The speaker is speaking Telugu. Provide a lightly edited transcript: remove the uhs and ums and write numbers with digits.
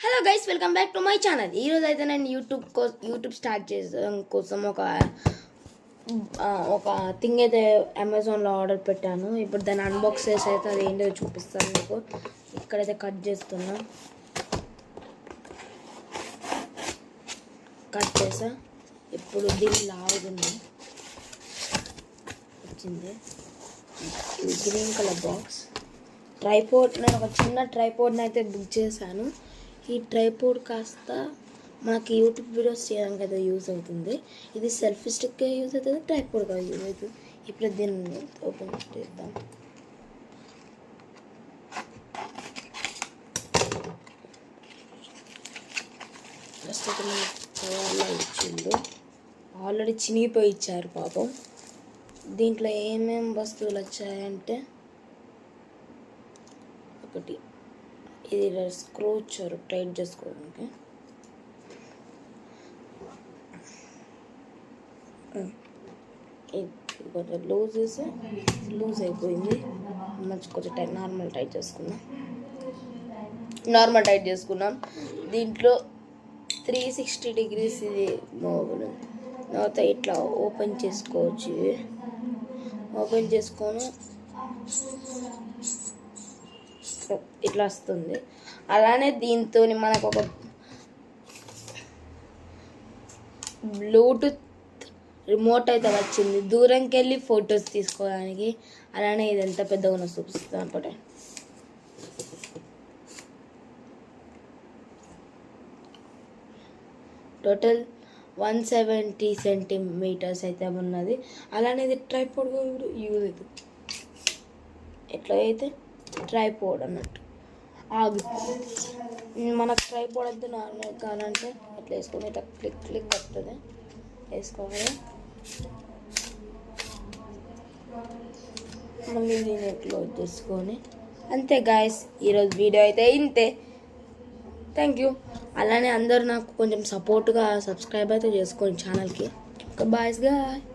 Hello guys, welcome back to my channel. ఈరోజు అయితే నేను యూట్యూబ్ స్టార్ట్ చేయడం కోసం ఒక థింగ్ అయితే అమెజాన్లో ఆర్డర్ పెట్టాను. ఇప్పుడు దాన్ని అన్బాక్స్ చేసి అయితే అది ఏంటో చూపిస్తాను మీకు. ఇక్కడైతే కట్ చేస్తున్నా. కట్ చేసా. ఇప్పుడు దీన్ని లాగుతుంది. వచ్చింది ఇది గ్రీన్ కలర్ బాక్స్. ట్రైపోర్డ్, నేను ఒక చిన్న ట్రైపోర్డ్ని అయితే బుక్ చేశాను. ఈ ట్రైపోర్డ్ కాస్త మనకి యూట్యూబ్ వీడియోస్ చేయడానికి అయితే యూజ్ అవుతుంది. ఇది సెల్ఫీ స్టిక్గా యూజ్ అవుతుంది, ట్రైపోర్డ్గా యూజ్ అవుతుంది. ఇప్పుడు దీన్ని ఓపెన్ చేద్దాం. ఫస్ట్ అయితే మనకి కవర్లో ఇచ్చిండు. ఆల్రెడీ చినిగిపోయి ఇచ్చారు పాపం. దీంట్లో ఏమేమి వస్తువులు వచ్చాయంటే, ఒకటి ఇది స్క్రూ ఇచ్చారు టైట్ చేసుకోవడానికి. కొంచెం లూజ్ అయిపోయింది. మంచి కొంచెం నార్మల్ టైట్ చేసుకున్నాం. దీంట్లో 360 degrees ఇది మోగులు. తర్వాత ఇట్లా ఓపెన్ చేసుకోవచ్చు. ఓపెన్ చేసుకొని ఇట్లా వస్తుంది. అలానే దీంతో మనకు ఒక బ్లూటూత్ రిమోట్ అయితే వచ్చింది, దూరంకి వెళ్ళి ఫొటోస్ తీసుకోవడానికి. అలానే ఇది ఎంత పెద్దగా ఉన్నో చూపిస్తుంది అన్నమాట. టోటల్ 170 centimeters అయితే ఉన్నది. అలానే ఇది ట్రైపోర్డ్గా యూజ్ అవుతుంది. ఎట్లా అయితే ట్రైపోర్డ్ అన్నట్టు మనకు ట్రైపోర్డ్ అయితే నార్మల్ కావాలంటే ఎట్లా వేసుకొని ఇట్లా క్లిక్ వస్తుంది. వేసుకోవాలి. మళ్ళీ దీన్ని క్లోజ్ చేసుకొని అంతే గాయస్. ఈరోజు వీడియో అయితే ఇంతే. Thank you. అలానే అందరూ నాకు కొంచెం సపోర్ట్గా సబ్స్క్రైబ్ అయితే చేసుకోండి ఛానల్కి. బాయ్స్ గా.